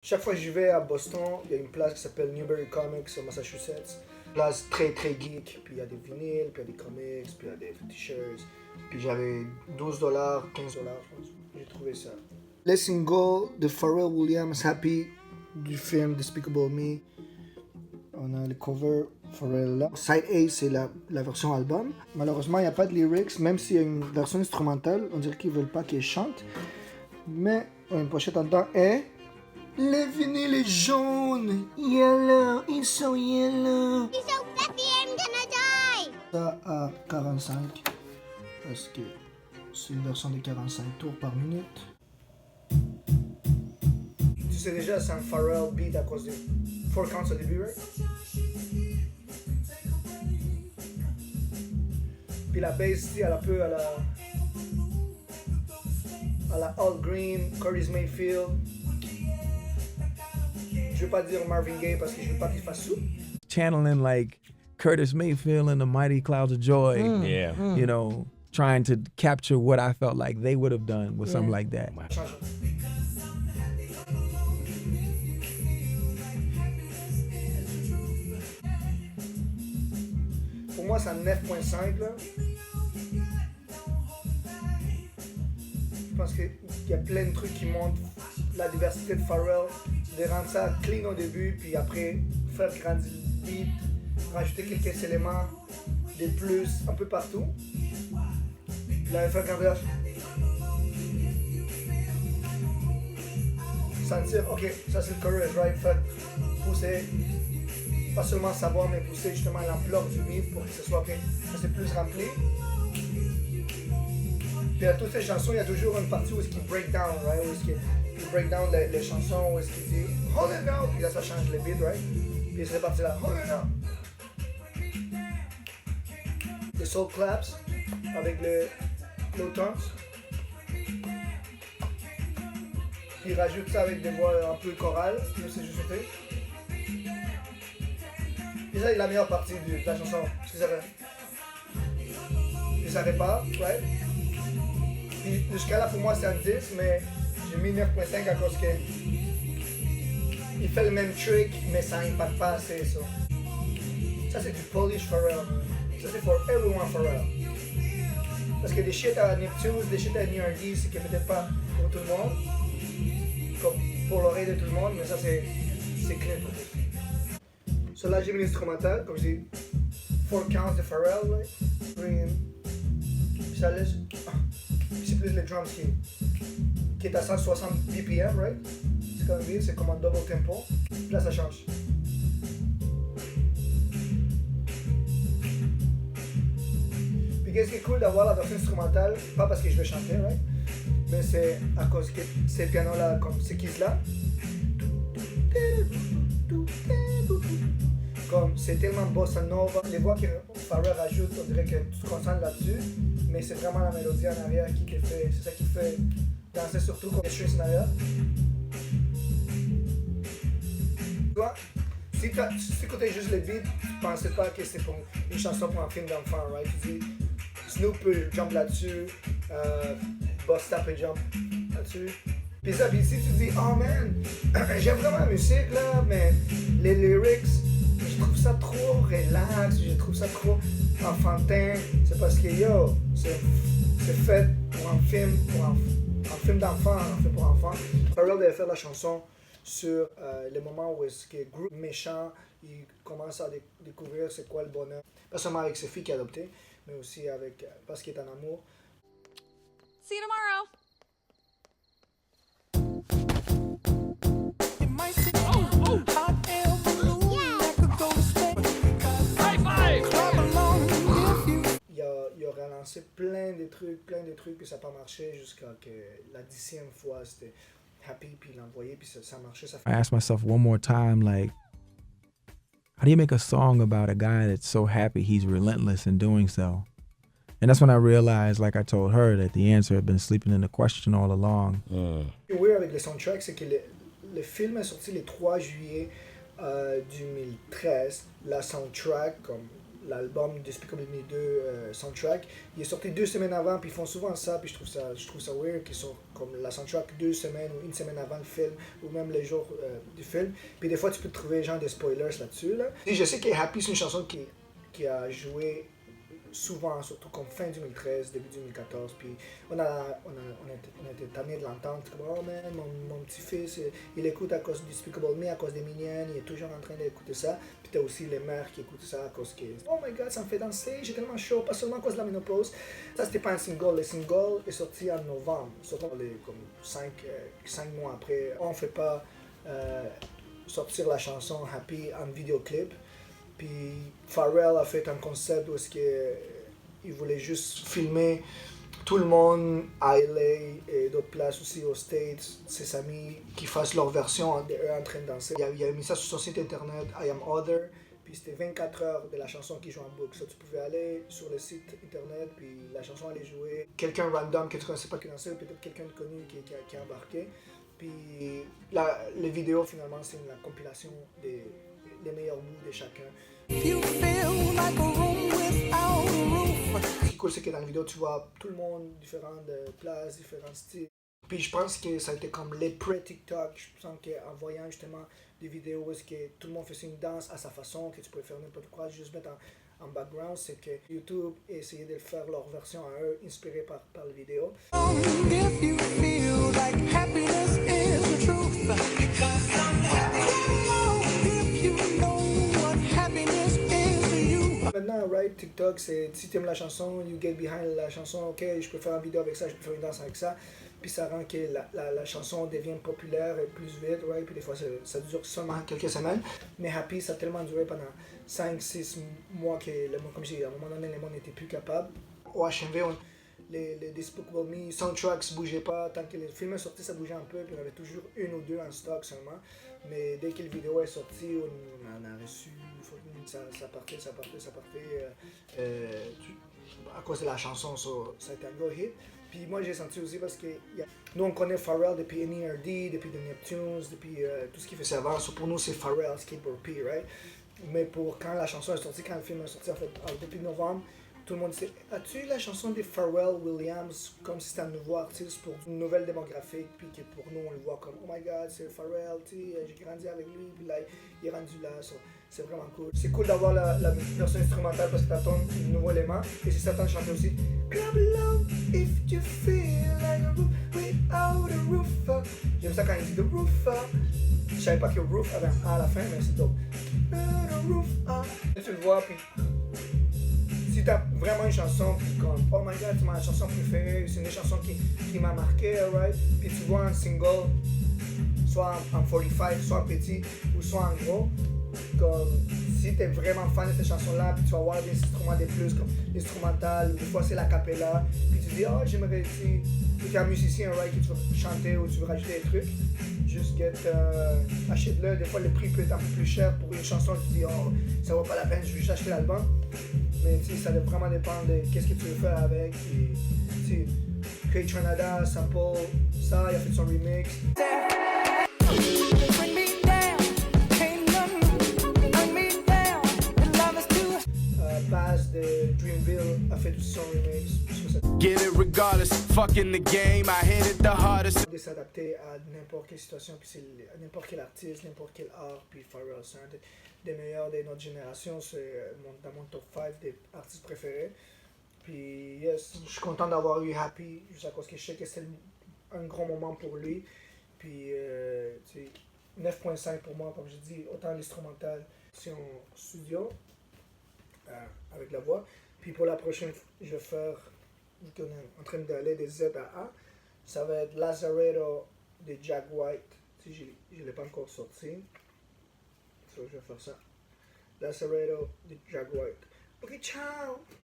Chaque fois que j'y vais à Boston, il y a une place qui s'appelle Newbury Comics au Massachusetts. Place très très geek, puis il y a des vinyles, puis il y a des comics, puis il y a des t-shirts. Puis j'avais $12, $15, je pense. J'ai trouvé ça. Les singles de Pharrell Williams, Happy, du film Despicable Me. On a le cover Pharrell là. Side A, c'est la version album. Malheureusement, il n'y a pas de lyrics, même s'il y a une version instrumentale. On dirait qu'ils veulent pas qu'elle chante. Mais une pochette en dedans est... Les vinyles jaunes, yellow, it's so yellow. He's so fluffy, I'm gonna die. Ça à 45, parce que c'est une version de 45 tours par minute. Tu sais déjà, c'est un Pharrell beat à cause des 4 counts au début, right? Puis la bass, elle a un peu à la Al Green, Curtis Mayfield. Je veux pas dire Marvin Gaye parce que je veux pas qu'il fasse sous. Channeling like Curtis Mayfield in the Mighty Clouds of Joy. Yeah. You know, trying to capture what I felt like they would have done with something like that. Pour moi, c'est un 9.5 là. Je pense qu'il y a plein de trucs qui montrent la diversité de Pharrell, de rendre ça clean au début, puis après faire grandir le beat, rajouter quelques éléments de plus un peu partout. Puis là, faire grandir. Sentir, ok, ça c'est le chorus, right? Faire pousser, pas seulement savoir, mais pousser justement l'ampleur du beat pour que ce soit ok, ça c'est plus rempli. Puis à toutes ces chansons, il y a toujours une partie où est-ce qu'il break down, right? Où est-ce qu'il break down les chansons, où est-ce qu'il dit hold it down, puis là ça change le beat, right? Puis cette partie-là, hold it down. Les soul claps avec le low tones. Puis il rajoute ça avec des voix un peu chorales, mais c'est juste fait. Puis ça, c'est la meilleure partie de la chanson, parce que ça fait. Puis ça répare, right? Puis jusqu'à là, pour moi, c'est un 10, mais j'ai mis 9.5 à cause que il fait le même trick, mais ça n'impacte pas assez ça. Ça, c'est du Polish Pharrell. Ça, c'est for everyone Pharrell. Parce que des shit à Neptune, des shit à New Yorkie, c'est que peut-être pas pour tout le monde, comme pour l'oreille de tout le monde, mais ça, c'est clean pour tout. So là, j'ai mis l'instrumental, comme je dis, 4 counts de Pharrell, right? Puis ça laisse. C'est plus les drums qui est à 160 BPM, right? C'est comme vite, c'est comme un double tempo. Là, ça change. Puis qu'est-ce qui est cool d'avoir la version instrumentale, pas parce que je vais chanter, right? Mais c'est à cause que ces pianos-là, comme ces keys-là, comme c'est tellement bossa nova, les voix que Pharrell rajoute, on dirait que tu te concentres là-dessus, mais c'est vraiment la mélodie en arrière qui te fait, c'est ça qui fait danser surtout comme les strings en arrière. Toi, si tu écoutais juste les beats, tu pensais pas que c'est pour une chanson pour un film d'enfant, right? Tu dis, Snoop peut jump là-dessus, Busta peut jump là-dessus. Puis ça, puis si tu dis, oh man, j'aime vraiment la musique là, mais les lyrics, je trouve ça trop relax, je trouve ça trop enfantin. C'est parce que yo, c'est fait pour un film, un film d'enfant, un film pour enfants. Pharrell devait faire la chanson sur le moment où est-ce que le groupe méchant il commence à découvrir c'est quoi le bonheur. Pas seulement avec ses filles qu'il a adoptées, mais aussi avec parce qu'il est en amour. See you tomorrow. Il a relancé plein de trucs, puis ça n'a pas marché jusqu'à que la 10e fois c'était Happy, puis il l'a envoyé, puis ça marchait. Ça I asked myself one more time, like, how do you make a song about a guy that's so happy he's relentless in doing so? And that's when I realized, like I told her, that the answer had been sleeping in the question all along. Ce qui est weird avec les soundtracks, c'est que le film est sorti le 3 juillet 2013. La soundtrack, comme l'album Despicable Me 2 soundtrack. Il est sorti 2 semaines avant, puis ils font souvent ça, puis je trouve ça weird qu'ils sont comme la soundtrack 2 semaines ou 1 semaine avant le film, ou même les jours du film. Puis des fois, tu peux trouver genre des spoilers là-dessus. Là. Et je sais que Happy, c'est une chanson qui a joué souvent, surtout comme fin 2013, début 2014, puis on a été tanné de l'entendre, comme oh man, mon petit-fils, il écoute à cause du Despicable Me, à cause des Minions, il est toujours en train d'écouter ça, puis t'as aussi les mères qui écoutent ça à cause que oh my god, ça me fait danser, j'ai tellement chaud, pas seulement à cause de la ménopause. Ça c'était pas un single, le single est sorti en novembre, sorti comme 5 mois après. On fait pas sortir la chanson Happy en vidéoclip. Puis Pharrell a fait un concept où il voulait juste filmer tout le monde à LA et d'autres places aussi aux States, ses amis, qui fassent leur version d'eux en train de danser. Il a mis ça sur son site internet, I Am Other, puis c'était 24 heures de la chanson qui joue en boucle. So, tu pouvais aller sur le site internet, puis la chanson allait jouer. Quelqu'un random que tu ne connaissais pas qui dansait, peut-être quelqu'un de connu qui a embarqué. Puis les vidéos, finalement, c'est la compilation des meilleurs bouts de chacun. Ce qui est cool, c'est que dans la vidéo, tu vois tout le monde, différentes places, différents styles. Puis je pense que ça a été comme les pré-TikTok. Je pense qu'en voyant justement des vidéos où que tout le monde faisait une danse à sa façon, que tu pouvais faire n'importe quoi, juste mettre en background, c'est que YouTube essayait de faire leur version à eux, inspirée par les vidéos. Maintenant, right, TikTok, c'est si tu aimes la chanson, you get behind la chanson, ok, je peux faire une vidéo avec ça, je peux faire une danse avec ça, puis ça rend que la chanson devient populaire et plus vite, right, puis des fois ça dure seulement quelques semaines, mais Happy, ça a tellement duré pendant 5-6 mois que, comme je dis, à un moment donné, le monde n'était plus capable. Au HMV, les Despicable Me soundtracks bougeaient pas, tant que le film est sorti, ça bougeait un peu, puis on avait toujours une ou deux en stock seulement, mais dès que la vidéo est sortie, on en a reçu, ça partait, à cause de la chanson, ça a été un gros hit. Puis moi j'ai senti aussi parce que nous on connaît Pharrell depuis NERD, depuis The Neptunes, depuis tout ce qu'il faisait avant, so pour nous c'est Pharrell, Skateboard P, right? Mais quand la chanson est sortie, quand le film est sorti en fait depuis novembre, tout le monde sait, as-tu eu la chanson de Pharrell Williams comme si c'était un nouveau artiste pour une nouvelle démographique, puis que pour nous on le voit comme oh my god c'est Pharrell, j'ai grandi avec lui, puis là il est rendu là, so, c'est vraiment cool. C'est cool d'avoir la version instrumentale parce que t'attends un nouveau élément, et si ça t'entend chanter aussi Clap along if you feel like a roof without a roof. J'aime ça quand il dit the roof. Je savais pas que roof avait un A à la fin, mais c'est dope. Roof. Et tu le vois, puis si t'as vraiment une chanson, puis comme oh my god, c'est ma chanson préférée, c'est une chanson qui m'a marqué, right? Puis tu vois un single, soit en 45, soit en petit, ou soit en gros, comme si t'es vraiment fan de cette chanson-là, puis tu vas voir des instruments de plus, comme l'instrumental, ou des fois c'est la cappella, puis tu dis oh j'aimerais, si tu es un musicien, right, que tu veux chanter ou tu veux rajouter des trucs, juste achète-le. Des fois le prix peut être un peu plus cher pour une chanson, tu dis oh ça vaut pas la peine, je vais juste acheter l'album. Mais ça va vraiment dépendre de qu'est-ce que tu veux faire avec. Et, Craig Trinidad, sample, ça, il a fait son remix. Baz de Dreamville a fait aussi son remix. Get it regardless, fucking the game, I hit it the hardest. De s'adapter à n'importe quelle situation, puis c'est n'importe quel artiste, n'importe quel art, puis Pharrell, c'est un des meilleurs de notre génération, c'est dans mon top 5 des artistes préférés. Puis yes, je suis content d'avoir eu Happy, juste à cause que je sais que c'est un gros moment pour lui. Puis 9.5 pour moi, comme je dis, autant l'instrumental, c'est en studio, avec la voix. Puis pour la prochaine, je vais faire, vu qu'on est en train d'aller de Z à A, ça va être Lazaretto de Jack White. Je ne l'ai pas encore sorti. So, je vais faire ça. Lazaretto de Jack White. Ok, ciao!